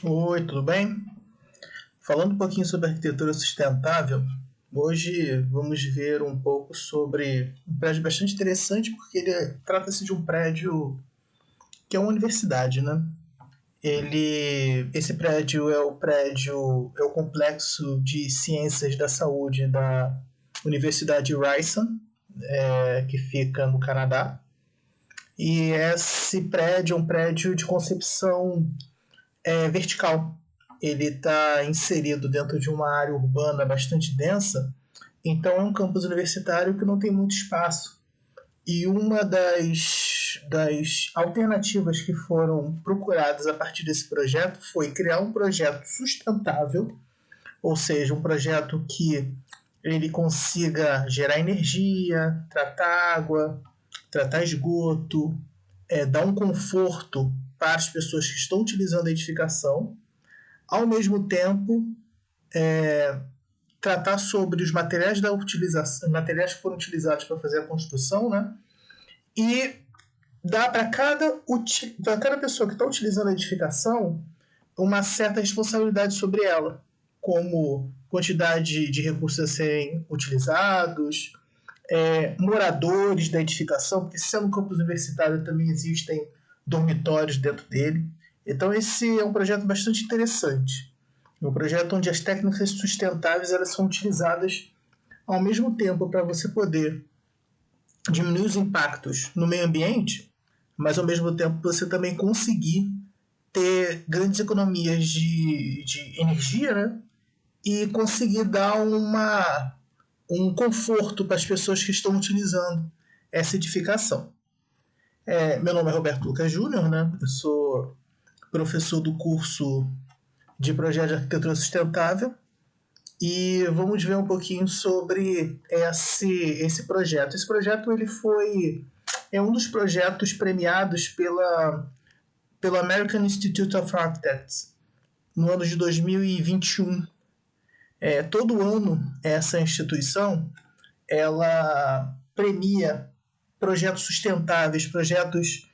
Oi, tudo bem? Falando um pouquinho sobre arquitetura sustentável, hoje vamos ver um pouco sobre um prédio bastante interessante, porque trata-se de um prédio que é uma universidade, né? Esse prédio é o complexo de ciências da saúde da Universidade Ryerson, que fica no Canadá. E esse prédio é um prédio de concepção vertical. Ele está inserido dentro de uma área urbana bastante densa, então é um campus universitário que não tem muito espaço. E uma das alternativas que foram procuradas a partir desse projeto foi criar um projeto sustentável, ou seja, um projeto que ele consiga gerar energia, tratar água, tratar esgoto, dar um conforto para as pessoas que estão utilizando a edificação, ao mesmo tempo tratar sobre os materiais da utilização, materiais que foram utilizados para fazer a construção, né? E dar para cada pessoa que está utilizando a edificação uma certa responsabilidade sobre ela, como quantidade de recursos a serem utilizados, moradores da edificação, porque sendo um campus universitário também existem dormitórios dentro dele. Então esse é um projeto bastante interessante. É um projeto onde as técnicas sustentáveis elas são utilizadas ao mesmo tempo para você poder diminuir os impactos no meio ambiente, mas ao mesmo tempo você também conseguir ter grandes economias de energia, né? E conseguir dar um conforto para as pessoas que estão utilizando essa edificação. Meu nome é Roberto Lucas Júnior, né? Eu sou professor do curso de Projeto de Arquitetura Sustentável e vamos ver um pouquinho sobre esse projeto. Esse projeto é um dos projetos premiados pelo American Institute of Architects no ano de 2021. Todo ano essa instituição ela premia projetos sustentáveis, projetos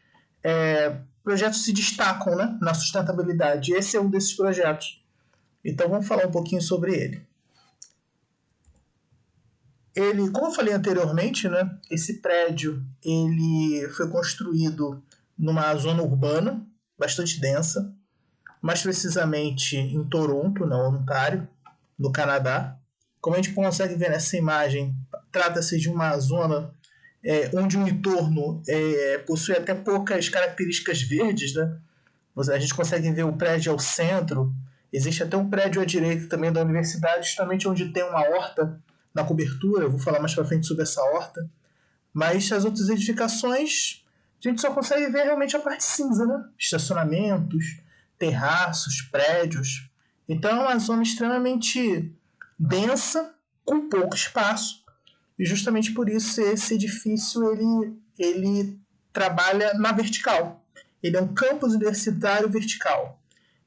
se destacam, né, na sustentabilidade. Esse é um desses projetos. Então vamos falar um pouquinho sobre ele. Como eu falei anteriormente, né, esse prédio ele foi construído numa zona urbana bastante densa, mais precisamente em Toronto, na Ontário, no Canadá. Como a gente consegue ver nessa imagem, trata-se de uma zona onde o entorno possui até poucas características verdes, né? A gente consegue ver o prédio ao centro. Existe até um prédio à direita também da universidade, justamente onde tem uma horta na cobertura. Eu vou falar mais para frente sobre essa horta. Mas as outras edificações, a gente só consegue ver realmente a parte cinza, né? Estacionamentos, terraços, prédios. Então é uma zona extremamente densa, com pouco espaço. E justamente por isso esse edifício ele trabalha na vertical. Ele é um campus universitário vertical.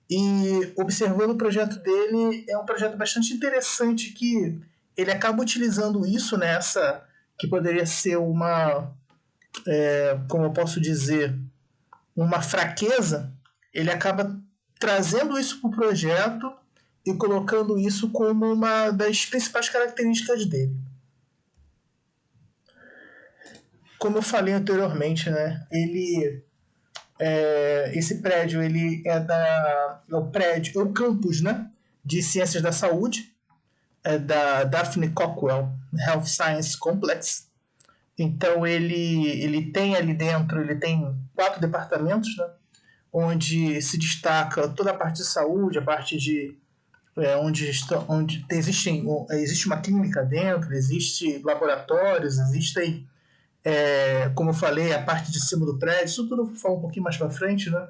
E observando o projeto dele, é um projeto bastante interessante que ele acaba utilizando isso nessa que poderia ser como eu posso dizer, uma fraqueza, ele acaba trazendo isso para o projeto e colocando isso como uma das principais características dele. Como eu falei anteriormente, né, esse prédio ele é o campus, né, de ciências da saúde, da Daphne Cockrell Health Science Complex. Então ele tem ali dentro, ele tem 4 departamentos, né, onde se destaca toda a parte de saúde, a parte de onde existe uma clínica dentro, existe laboratórios, existem, como eu falei, a parte de cima do prédio, isso tudo eu vou falar um pouquinho mais para frente, né?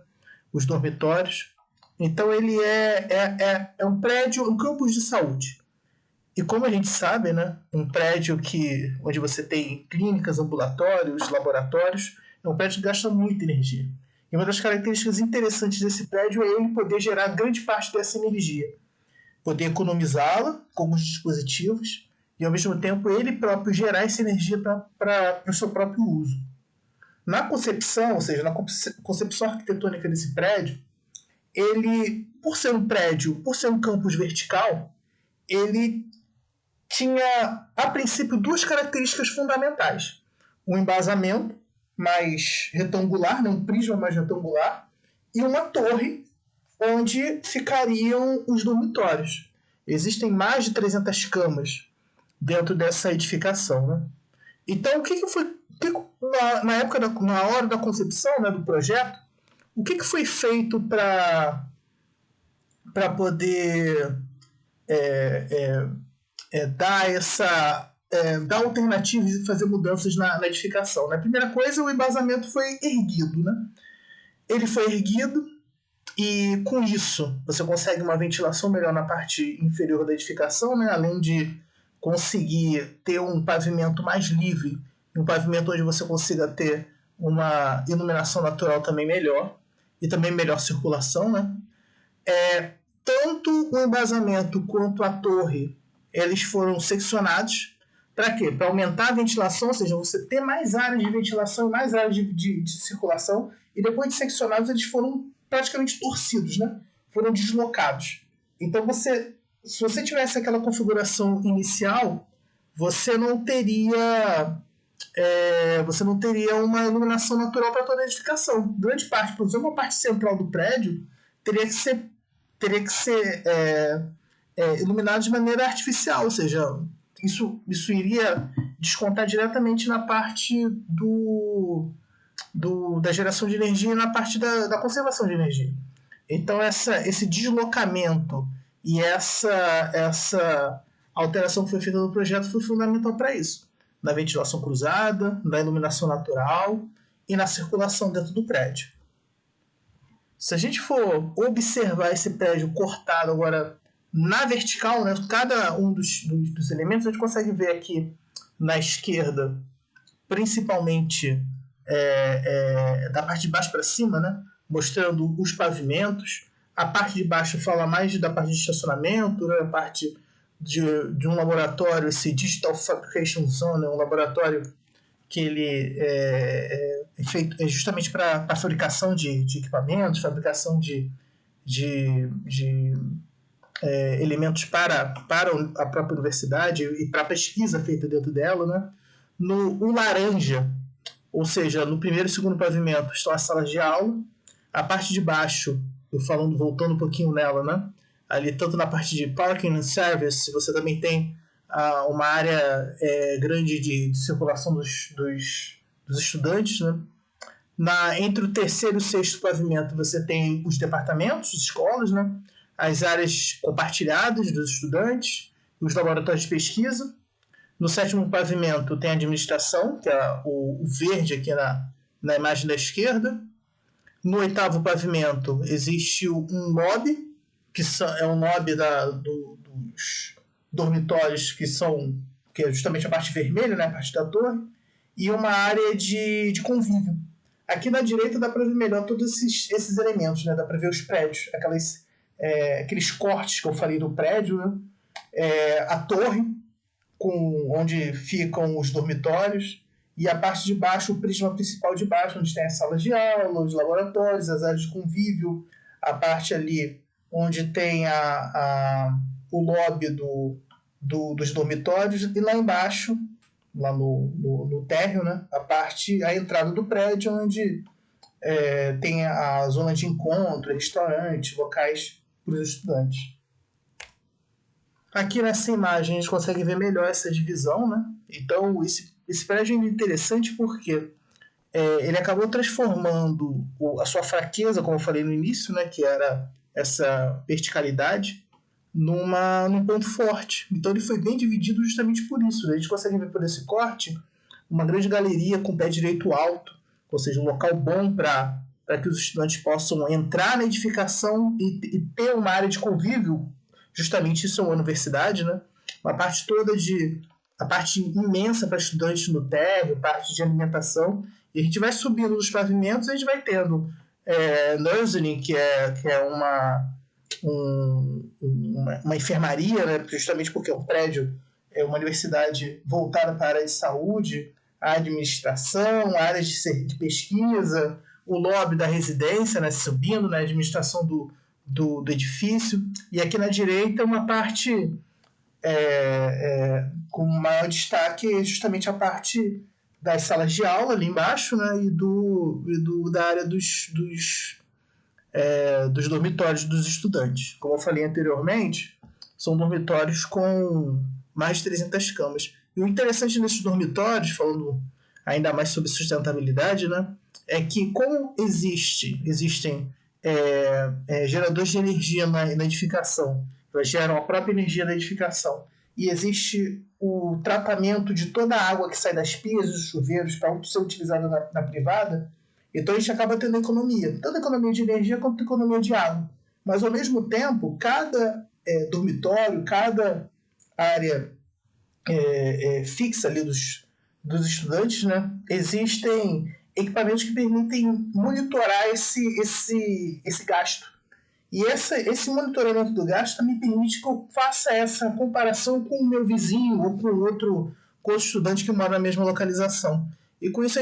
Os dormitórios. Então ele é um prédio, um campus de saúde. E como a gente sabe, né, um prédio onde você tem clínicas, ambulatórios, laboratórios, é um prédio que gasta muita energia. E uma das características interessantes desse prédio é ele poder gerar grande parte dessa energia. Poder economizá-la com os dispositivos e, ao mesmo tempo, ele próprio gerar essa energia para o seu próprio uso. Na concepção, ou seja, na concepção arquitetônica desse prédio, ele por ser um prédio, por ser um campus vertical, ele tinha, a princípio, duas características fundamentais. Um embasamento mais retangular, né, um prisma mais retangular, e uma torre onde ficariam os dormitórios. Existem mais de 300 camas dentro dessa edificação, né? Então, o que foi na época na hora da concepção, né, do projeto, o que foi feito para poder dar alternativas e fazer mudanças na edificação? Na primeira coisa, o embasamento foi erguido, né? Ele foi erguido e com isso você consegue uma ventilação melhor na parte inferior da edificação, né? Além de conseguir ter um pavimento mais livre, um pavimento onde você consiga ter uma iluminação natural também melhor e também melhor circulação, né? Tanto o embasamento quanto a torre, eles foram seccionados. Para quê? Para aumentar a ventilação, ou seja, você ter mais áreas de ventilação e mais áreas de circulação. E depois de seccionados, eles foram praticamente torcidos, né? Foram deslocados. Então, se você tivesse aquela configuração inicial, você não teria uma iluminação natural para toda a edificação. Grande parte, por exemplo, a parte central do prédio teria que ser iluminado de maneira artificial, ou seja, isso iria descontar diretamente na parte da geração de energia e na parte da conservação de energia. Então, esse deslocamento e essa alteração que foi feita no projeto foi fundamental para isso. Na ventilação cruzada, na iluminação natural e na circulação dentro do prédio. Se a gente for observar esse prédio cortado agora na vertical, né, cada um dos elementos, a gente consegue ver aqui na esquerda, principalmente da parte de baixo para cima, né, mostrando os pavimentos. A parte de baixo fala mais da parte de estacionamento, né, a parte de um laboratório, esse Digital Fabrication Zone, um laboratório que ele é feito justamente para a fabricação de equipamentos, fabricação de elementos para a própria universidade e para a pesquisa feita dentro dela, né? O laranja, ou seja, no primeiro e segundo pavimento estão as salas de aula. A parte de baixo, voltando um pouquinho nela, né? Ali, tanto na parte de parking and service, você também tem uma área grande de circulação dos estudantes, né? Entre o terceiro e o sexto pavimento você tem os departamentos, escolas, né? As áreas compartilhadas dos estudantes, os laboratórios de pesquisa. No sétimo pavimento tem a administração, que é o verde aqui na imagem da esquerda. No oitavo pavimento existe um lobby, que é um lobby dos dormitórios, que é justamente a parte vermelha, né, a parte da torre, e uma área de convívio. Aqui na direita dá para ver melhor todos esses elementos, né? Dá para ver os prédios, aqueles cortes que eu falei do prédio, né? A torre, onde ficam os dormitórios, e a parte de baixo, o prisma principal de baixo, onde tem as salas de aula, os laboratórios, as áreas de convívio, a parte ali onde tem o lobby dos dormitórios, e lá embaixo, lá no térreo, né, a entrada do prédio, onde tem a zona de encontro, restaurante, locais para os estudantes. Aqui nessa imagem a gente consegue ver melhor essa divisão, né? Então esse prédio é interessante porque ele acabou transformando a sua fraqueza, como eu falei no início, né, que era essa verticalidade, num ponto forte. Então ele foi bem dividido justamente por isso, né? A gente consegue ver por esse corte uma grande galeria com pé direito alto, ou seja, um local bom para que os estudantes possam entrar na edificação e ter uma área de convívio. Justamente isso é uma universidade, né? A parte imensa para estudantes no térreo, parte de alimentação, e a gente vai subindo nos pavimentos e a gente vai tendo nursing, que é uma enfermaria, né? Justamente porque é um prédio, é uma universidade voltada para a área de saúde, a administração, a área de pesquisa, o lobby da residência, né? Subindo na administração do edifício. E aqui na direita uma parte com maior destaque justamente a parte das salas de aula ali embaixo, né, da área dos dormitórios dos estudantes. Como eu falei anteriormente, são dormitórios com mais de 300 camas. E o interessante nesses dormitórios, falando ainda mais sobre sustentabilidade, né, é que como existem geradores de energia na edificação, elas geram a própria energia da edificação, e existe o tratamento de toda a água que sai das pias e dos chuveiros para ser utilizada na privada, então a gente acaba tendo economia, tanto economia de energia quanto economia de água. Mas ao mesmo tempo, cada dormitório, cada área fixa ali dos estudantes, né, existem equipamentos que permitem monitorar esse gasto. E esse monitoramento do gasto também permite que eu faça essa comparação com o meu vizinho ou com outro estudante que mora na mesma localização. E com isso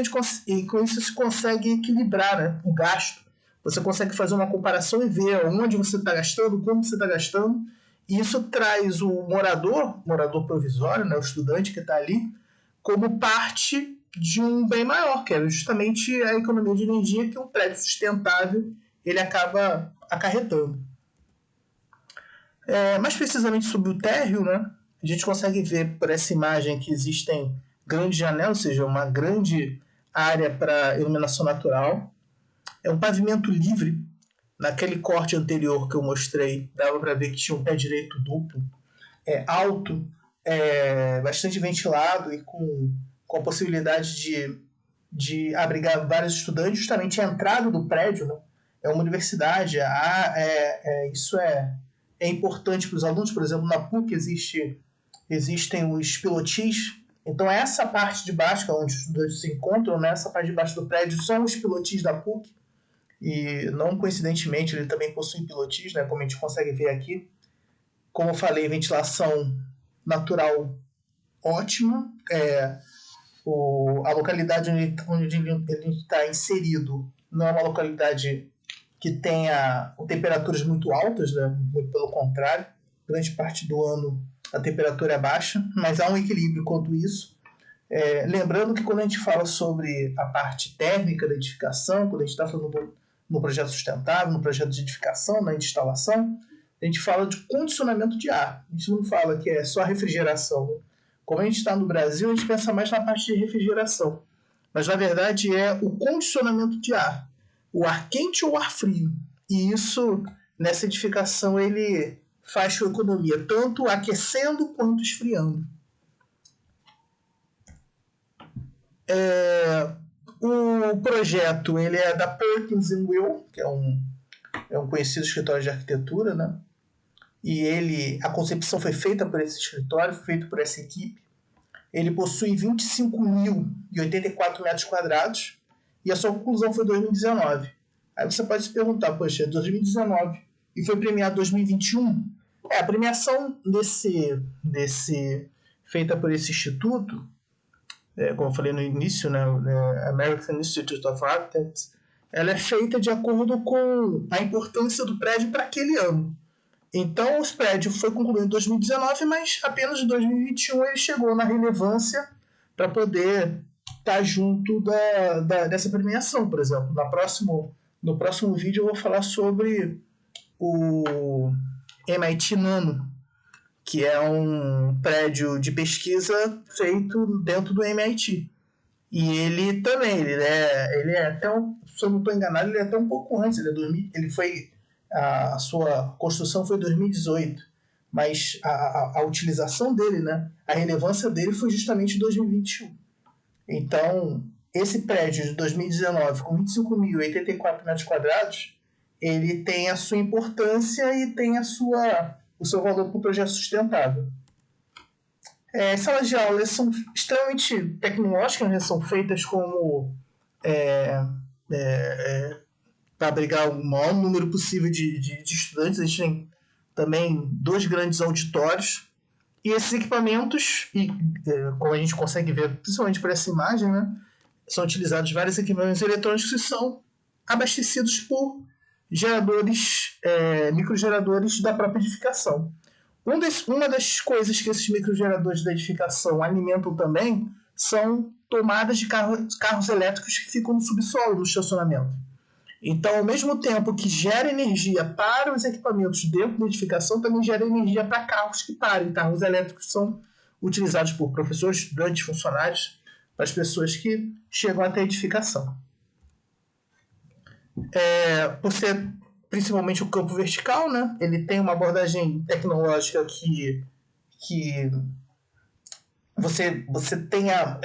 se consegue equilibrar, né, o gasto. Você consegue fazer uma comparação e ver onde você está gastando, como você está gastando. E isso traz o morador provisório, né, o estudante que está ali, como parte de um bem maior, que é justamente a economia de energia que um prédio sustentável ele acaba acarretando. Mais precisamente sobre o térreo, né, a gente consegue ver por essa imagem que existem grandes janelas, ou seja, uma grande área para iluminação natural. É um pavimento livre. Naquele corte anterior que eu mostrei, dava para ver que tinha um pé direito duplo, alto, bastante ventilado e com a possibilidade de abrigar vários estudantes, justamente a entrada do prédio, né? É uma universidade, isso é importante para os alunos. Por exemplo, na PUC existem os pilotis, então essa parte de baixo, que é onde os estudantes se encontram, né? Essa parte de baixo do prédio são os pilotis da PUC, e não coincidentemente ele também possui pilotis, né? Como a gente consegue ver aqui. Como eu falei, ventilação natural ótima, a localidade onde ele está inserido não é uma localidade que tenha temperaturas muito altas, né? Muito pelo contrário, grande parte do ano a temperatura é baixa, mas há um equilíbrio quanto isso. Lembrando que quando a gente fala sobre a parte térmica da edificação, quando a gente está falando no projeto sustentável, no projeto de edificação, na instalação, a gente fala de condicionamento de ar. A gente não fala que é só refrigeração. Como a gente está no Brasil, a gente pensa mais na parte de refrigeração. Mas, na verdade, é o condicionamento de ar. O ar quente ou o ar frio. E isso, nessa edificação, ele faz sua economia, tanto aquecendo quanto esfriando. O projeto ele é da Perkins Will, que é um conhecido escritório de arquitetura, né? E a concepção foi feita por esse escritório, foi feita por essa equipe. Ele possui 25.084 metros quadrados e a sua conclusão foi em 2019. Aí você pode se perguntar, poxa, 2019 e foi premiado em 2021? A premiação feita por esse instituto, como eu falei no início, né, American Institute of Architects, ela é feita de acordo com a importância do prédio para aquele ano. Então, o prédio foi concluído em 2019, mas apenas em 2021 ele chegou na relevância para poder estar junto dessa premiação, por exemplo. No próximo vídeo eu vou falar sobre o MIT Nano, que é um prédio de pesquisa feito dentro do MIT. E ele também, ele é até, se eu não estou enganado, ele é até um pouco antes, a sua construção foi em 2018, mas a utilização dele, né, a relevância dele foi justamente em 2021. Então, esse prédio de 2019, com 25.084 metros quadrados, ele tem a sua importância e tem o seu valor para o projeto sustentável. As salas de aula são extremamente tecnológicas, né, são feitas como para abrigar o maior número possível de estudantes. A gente tem também 2 grandes auditórios. E esses equipamentos, como a gente consegue ver, principalmente por essa imagem, né, são utilizados vários equipamentos eletrônicos que são abastecidos por microgeradores da própria edificação. Uma das coisas que esses microgeradores da edificação alimentam também são tomadas de carros elétricos que ficam no subsolo, no estacionamento. Então, ao mesmo tempo que gera energia para os equipamentos dentro da edificação, também gera energia para carros que parem. Carros elétricos são utilizados por professores, estudantes, funcionários, para as pessoas que chegam até a edificação. Por ser principalmente o campo vertical, né? Ele tem uma abordagem tecnológica que você tenha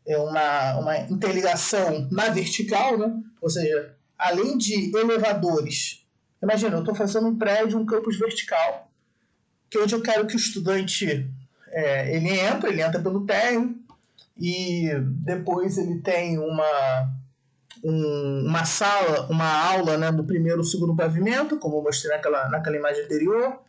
uma interligação na vertical, né? Ou seja, além de elevadores. Imagina, eu estou fazendo um prédio, um campus vertical, que é onde eu quero que o estudante ele entra pelo térreo e depois ele tem uma sala, uma aula, né, no primeiro ou segundo pavimento, como eu mostrei naquela imagem anterior.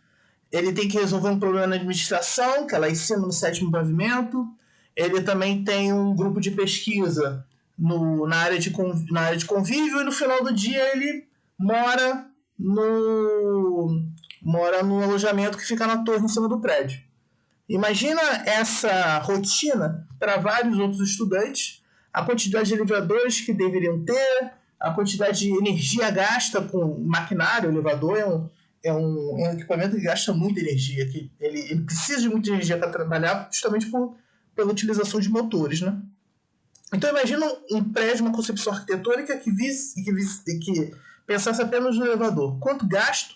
Ele tem que resolver um problema na administração, que é lá em cima no sétimo pavimento. Ele também tem um grupo de pesquisa na área de convívio, e no final do dia ele mora no alojamento que fica na torre em cima do prédio. Imagina essa rotina para vários outros estudantes, a quantidade de elevadores que deveriam ter, a quantidade de energia gasta com maquinário. O elevador é um equipamento que gasta muita energia, que ele precisa de muita energia para trabalhar, justamente pela utilização de motores, né? Então imagina um prédio, uma concepção arquitetônica que pensasse apenas no elevador. Quanto gasto,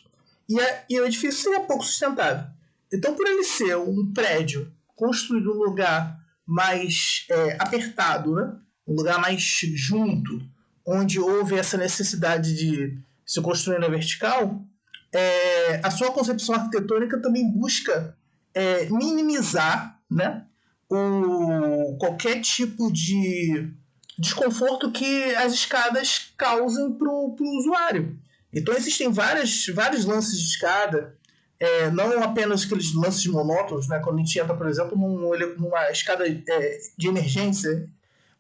e o edifício seria pouco sustentável. Então, por ele ser um prédio construído num lugar mais apertado, né? Um lugar mais junto, onde houve essa necessidade de se construir na vertical, a sua concepção arquitetônica também busca minimizar, né, qualquer tipo de desconforto que as escadas causem para o usuário. Então existem vários lances de escada, não apenas aqueles lances monótonos, né, quando a gente entra, por exemplo, numa escada de emergência,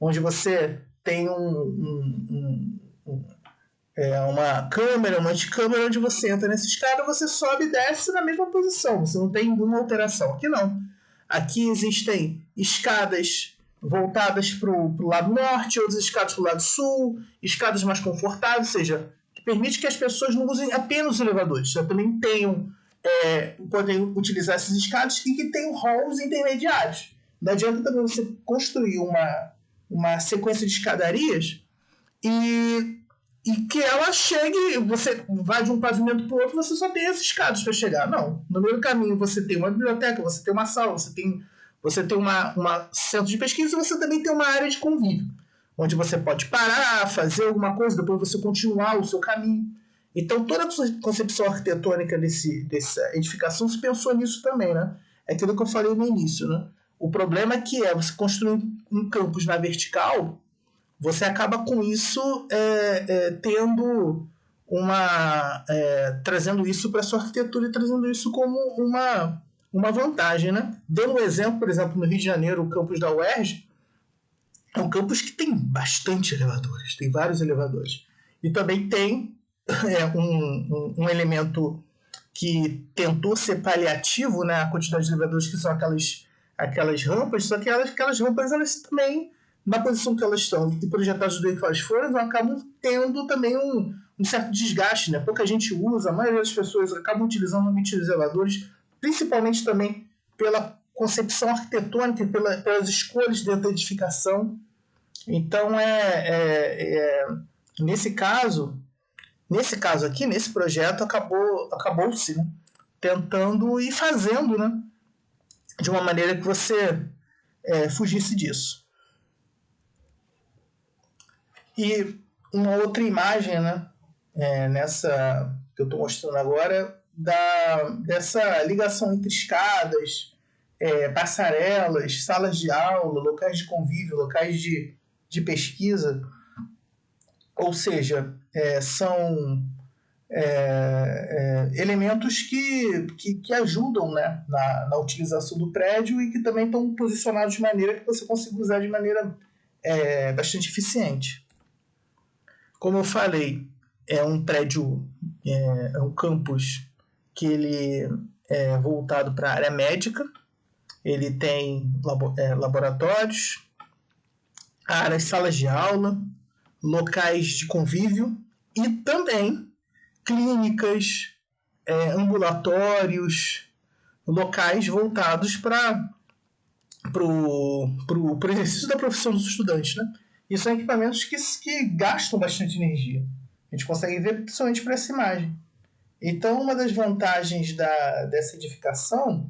onde você tem uma câmera, uma anticâmera, onde você entra nessa escada, você sobe e desce na mesma posição, você não tem nenhuma alteração. Aqui não. Aqui existem escadas voltadas para o lado norte, outras escadas para o lado sul, escadas mais confortáveis, ou seja, que permite que as pessoas não usem apenas os elevadores, já também podem utilizar essas escadas e que tenham halls intermediários. Não adianta também você construir uma sequência de escadarias e que ela chegue, você vai de um pavimento para o outro, você só tem as escadas para chegar. Não. No meio do caminho você tem uma biblioteca, você tem uma sala, você tem uma centro de pesquisa, e você também tem uma área de convívio, onde você pode parar, fazer alguma coisa, depois você continuar o seu caminho. Então, toda a concepção arquitetônica dessa edificação se pensou nisso também, né? É aquilo que eu falei no início, né? O problema é que você construir um campus na vertical, você acaba com isso tendo trazendo isso para a sua arquitetura e trazendo isso como uma vantagem, né? Dando um exemplo, por exemplo, no Rio de Janeiro, o campus da UERJ é um campus que tem bastante elevadores, tem vários elevadores. E também tem um elemento que tentou ser paliativo, né? A quantidade de elevadores, que são aquelas rampas, só que aquelas rampas, elas também, na posição que elas estão e projetadas do jeito que elas foram, acabam tendo também um certo desgaste, né? Pouca gente usa, a maioria das pessoas acabam utilizando os elevadores, principalmente também pela concepção arquitetônica, pelas escolhas dentro da edificação. Então, nesse caso aqui, nesse projeto, acabou-se, né, tentando e fazendo, né, de uma maneira que você fugisse disso. E uma outra imagem, né, nessa que eu estou mostrando agora, dessa ligação entre escadas, passarelas, salas de aula, locais de convívio, locais de pesquisa. Ou seja, são elementos que ajudam, né, na utilização do prédio e que também estão posicionados de maneira que você consiga usar de maneira bastante eficiente. Como eu falei, é um prédio, é um campus que ele é voltado para a área médica. Ele tem laboratórios, áreas, salas de aula, locais de convívio e também clínicas, ambulatórios, locais voltados para o exercício da profissão dos estudantes. Né? E são equipamentos que gastam bastante energia. A gente consegue ver principalmente por essa imagem. Então, uma das vantagens dessa edificação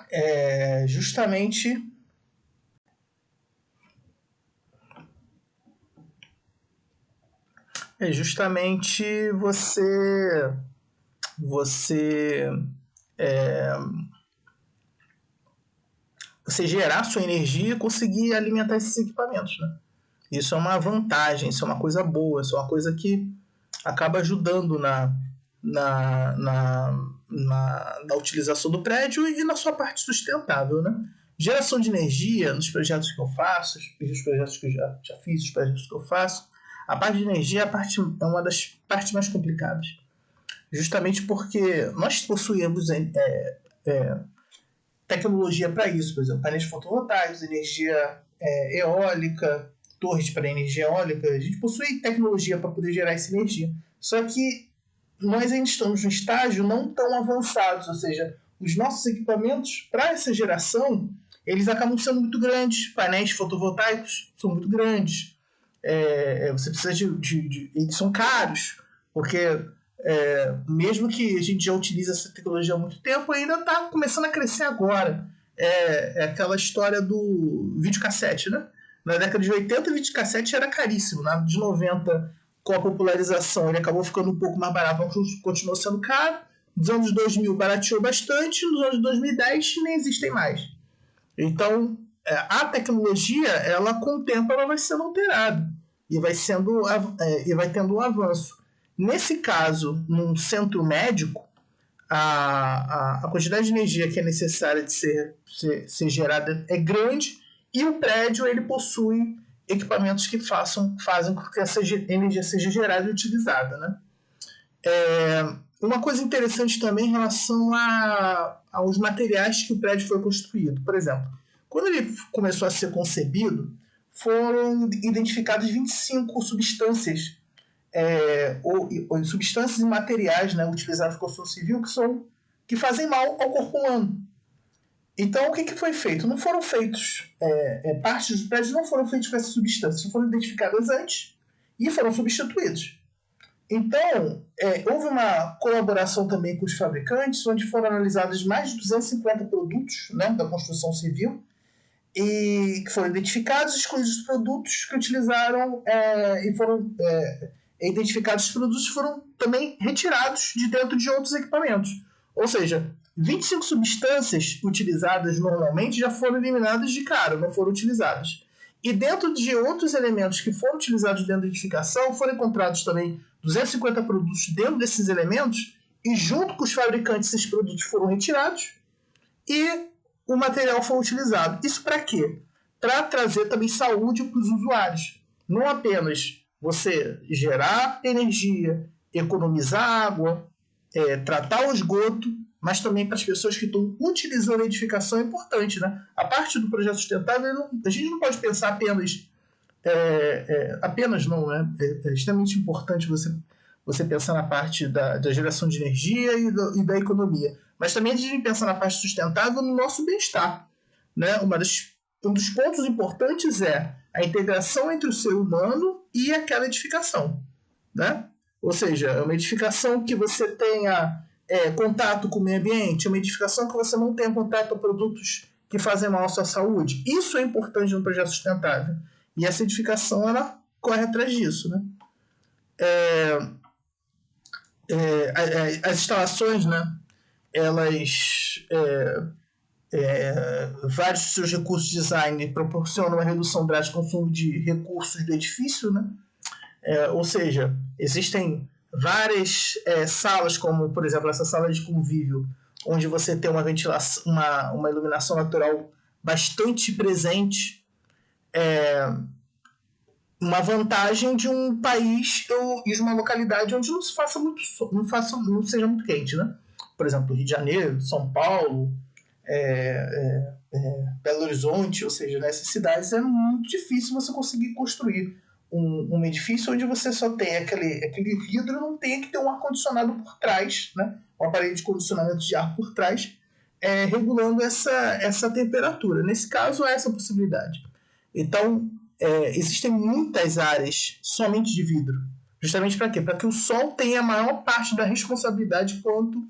é justamente você gerar sua energia e conseguir alimentar esses equipamentos, né? Isso é uma vantagem, isso é uma coisa boa, isso é uma coisa que acaba ajudando na utilização do prédio e na sua parte sustentável, né? Geração de energia, nos projetos que eu faço, os projetos que eu já fiz, os projetos que eu faço, a parte de energia é uma das partes mais complicadas. Justamente porque nós possuímos tecnologia para isso, por exemplo, painéis fotovoltaicos, energia eólica, torres para energia eólica. A gente possui tecnologia para poder gerar essa energia. Só que nós ainda estamos num estágio não tão avançados, ou seja, os nossos equipamentos para essa geração, eles acabam sendo muito grandes. Painéis fotovoltaicos são muito grandes. Você precisa eles são caros, porque mesmo que a gente já utilize essa tecnologia há muito tempo, ainda está começando a crescer agora. É aquela história do videocassete, né? Na década de 80, o videocassete era caríssimo. Na década de 90, com a popularização, ele acabou ficando um pouco mais barato, mas continuou sendo caro. Nos anos 2000 barateou bastante, nos anos 2010 nem existem mais. Então, a tecnologia, ela com o tempo ela vai sendo alterada e vai tendo um avanço. Nesse caso, num centro médico, a quantidade de energia que é necessária de ser gerada é grande e o prédio ele possui equipamentos que fazem com que essa energia seja gerada e utilizada. Né? Uma coisa interessante também em relação aos materiais que o prédio foi construído. Por exemplo, quando ele começou a ser concebido, foram identificadas 25 substâncias ou substâncias e materiais, né, utilizados na construção civil que fazem mal ao corpo humano. Então, o que foi feito? Não foram feitos, partes dos prédios não foram feitos com essas substâncias, foram identificadas antes e foram substituídos. Então, houve uma colaboração também com os fabricantes, onde foram analisados mais de 250 produtos, né, da construção civil, e que foram identificados, escolhidos os produtos que utilizaram e foram identificados os produtos foram também retirados de dentro de outros equipamentos. Ou seja, 25 substâncias utilizadas normalmente já foram eliminadas de cara, não foram utilizadas. E dentro de outros elementos que foram utilizados dentro da edificação, foram encontrados também 250 produtos dentro desses elementos, e junto com os fabricantes esses produtos foram retirados e o material foi utilizado. Isso para quê? Para trazer também saúde para os usuários. Não apenas você gerar energia, economizar água, tratar o esgoto, mas também para as pessoas que estão utilizando a edificação é importante. Né? A parte do projeto sustentável, a gente não pode pensar apenas não, né? É extremamente importante você pensar na parte da geração de energia e da economia. Mas também a gente pensa na parte sustentável no nosso bem-estar. Né? Um dos pontos importantes é a integração entre o ser humano e aquela edificação. Né? Ou seja, é uma edificação que você tenha contato com o meio ambiente, é uma edificação que você não tenha contato com produtos que fazem mal à sua saúde. Isso é importante no projeto sustentável. E essa edificação ela corre atrás disso. Né? As instalações, né, elas vários dos seus recursos de design proporcionam uma redução drástica do consumo de recursos do edifício, né? Ou seja, existem várias salas, como por exemplo essa sala de convívio, onde você tem uma ventilação, uma iluminação natural bastante presente. uma vantagem de um país e de uma localidade onde não se faça muito não seja muito quente, né? Por exemplo, Rio de Janeiro, São Paulo, Belo Horizonte, ou seja, nessas cidades é muito difícil você conseguir construir um edifício onde você só tem aquele vidro, não tem que ter um ar-condicionado por trás, né? Um aparelho de condicionamento de ar por trás, regulando essa temperatura. Nesse caso, há essa possibilidade. Então, existem muitas áreas somente de vidro. Justamente para quê? Para que o sol tenha a maior parte da responsabilidade quanto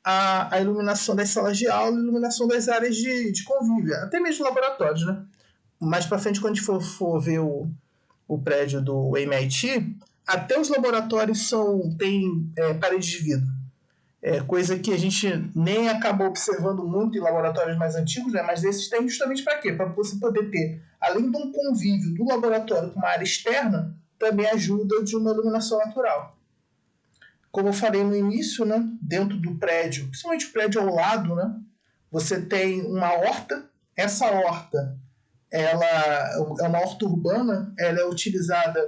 à iluminação das salas de aula e iluminação das áreas de convívio, até mesmo laboratórios, né? Mais para frente, quando a gente for ver o prédio do MIT, até os laboratórios têm paredes de vidro. Coisa que a gente nem acabou observando muito em laboratórios mais antigos, né? Mas esses tem justamente para quê? Para você poder ter, além de um convívio do laboratório com uma área externa, também ajuda de uma iluminação natural. Como eu falei no início, né? Dentro do prédio, principalmente o prédio ao lado, né? Você tem uma horta. Essa horta ela é uma horta urbana, ela é utilizada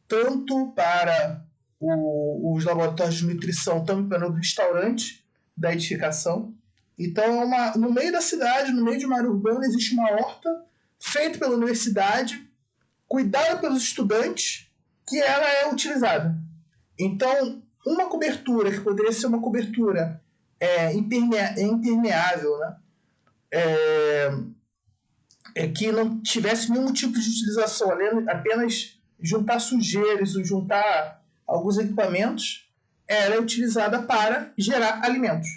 tanto para os laboratórios de nutrição, tanto para o restaurante da edificação. Então, no meio da cidade, no meio de uma área urbana, existe uma horta feita pela universidade, cuidada pelos estudantes, que ela é utilizada. Então, uma cobertura que poderia ser uma cobertura impermeável, né? Que não tivesse nenhum tipo de utilização, apenas juntar sujeiras ou juntar alguns equipamentos, ela é utilizada para gerar alimentos.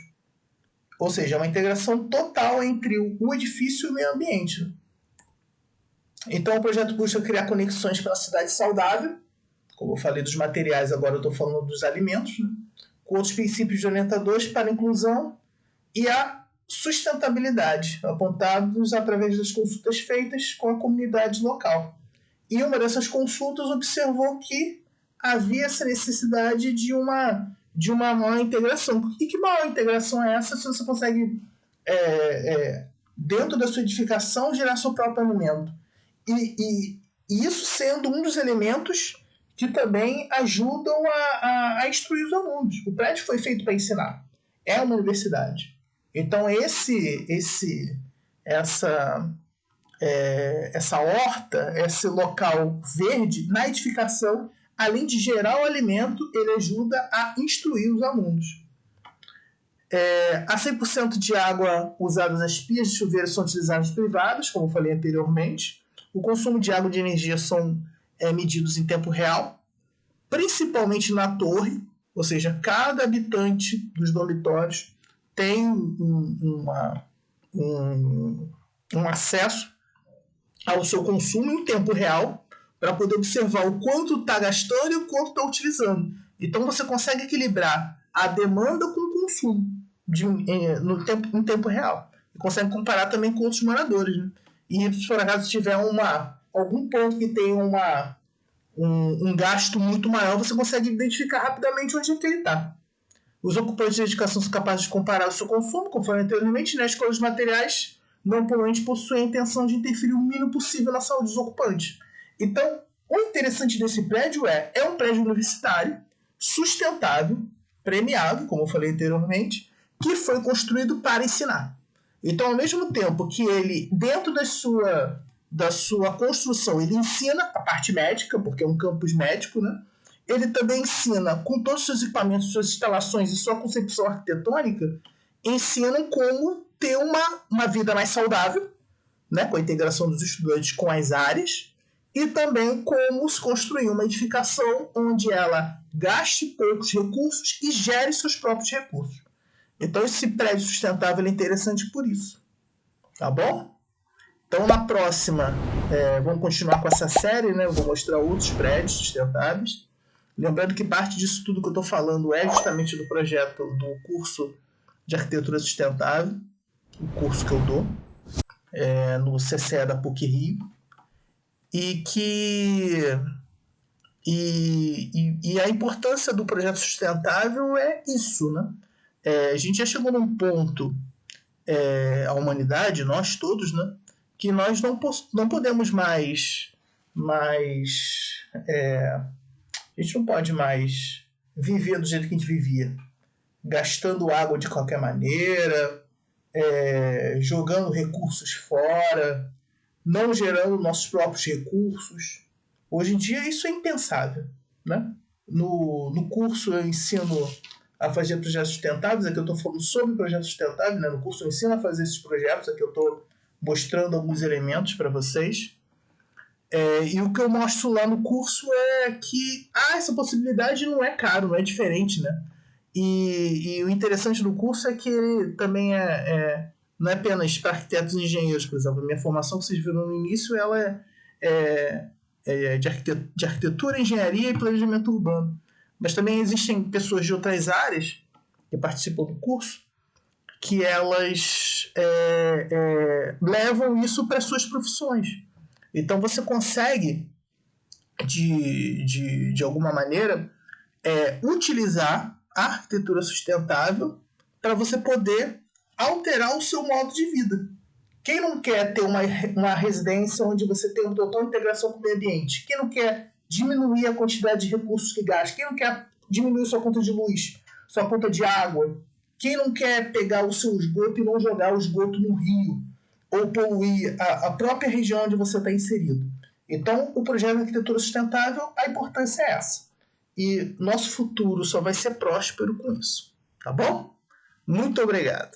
Ou seja, é uma integração total entre o edifício e o meio ambiente. Então, o projeto busca criar conexões para uma cidade saudável, como eu falei dos materiais, agora eu estou falando dos alimentos, né? Com outros princípios orientadores para a inclusão e a sustentabilidade, apontados através das consultas feitas com a comunidade local. E uma dessas consultas observou que havia essa necessidade de uma maior integração. E que maior integração é essa se você consegue, dentro da sua edificação, gerar seu próprio alimento? E isso sendo um dos elementos que também ajudam a instruir os alunos. O prédio foi feito para ensinar. É uma universidade. Então, essa horta, esse local verde na edificação, além de gerar o alimento, ele ajuda a instruir os alunos. A 100% de água usada nas pias de chuveiro são utilizadas privadas, como eu falei anteriormente. O consumo de água e de energia são medidos em tempo real, principalmente na torre, ou seja, cada habitante dos dormitórios tem um acesso ao seu consumo em tempo real para poder observar o quanto está gastando e o quanto está utilizando. Então você consegue equilibrar a demanda com o consumo em tempo real. E consegue comparar também com outros moradores. Né? E se por acaso tiver algum ponto que tenha um gasto muito maior, você consegue identificar rapidamente onde é que ele está. Os ocupantes de edificação são capazes de comparar o seu consumo, conforme anteriormente, né? A escolha dos materiais não poluentes possuem a intenção de interferir o mínimo possível na saúde dos ocupantes. Então, o interessante desse prédio é um prédio universitário, sustentável, premiável, como eu falei anteriormente, que foi construído para ensinar. Então, ao mesmo tempo que ele, dentro da sua construção, ele ensina a parte médica, porque é um campus médico, né? Ele também ensina, com todos os seus equipamentos, suas instalações e sua concepção arquitetônica, ensinam como ter uma vida mais saudável, né, com a integração dos estudantes com as áreas, e também como se construir uma edificação onde ela gaste poucos recursos e gere seus próprios recursos. Então, esse prédio sustentável é interessante por isso. Tá bom? Então, na próxima, vamos continuar com essa série, né? Eu vou mostrar outros prédios sustentáveis. Lembrando que parte disso tudo que eu estou falando é justamente do projeto do curso de Arquitetura Sustentável, o curso que eu dou no CCE da PUC-Rio, e a importância do projeto sustentável é isso, né? A gente já chegou num ponto, a humanidade, nós todos, né, que nós não podemos mais mas a gente não pode mais viver do jeito que a gente vivia, gastando água de qualquer maneira, jogando recursos fora, não gerando nossos próprios recursos. Hoje em dia isso é impensável, né? No curso eu ensino a fazer projetos sustentáveis, aqui eu estou falando sobre projetos sustentáveis, né? No curso eu ensino a fazer esses projetos, aqui eu estou mostrando alguns elementos para vocês. E o que eu mostro lá no curso é que essa possibilidade não é caro, não é diferente, né? E o interessante do curso é que ele também não é apenas para arquitetos e engenheiros, por exemplo. A minha formação que vocês viram no início ela é de arquitetura, engenharia e planejamento urbano. Mas também existem pessoas de outras áreas que participam do curso que elas levam isso para suas profissões. Então você consegue, de alguma maneira, utilizar a arquitetura sustentável para você poder alterar o seu modo de vida. Quem não quer ter uma residência onde você tem uma total integração com o meio ambiente? Quem não quer diminuir a quantidade de recursos que gasta? Quem não quer diminuir sua conta de luz, sua conta de água? Quem não quer pegar o seu esgoto e não jogar o esgoto no rio? Ou poluir a própria região onde você está inserido? Então, o projeto de arquitetura sustentável, a importância é essa. E nosso futuro só vai ser próspero com isso. Tá bom? Muito obrigado.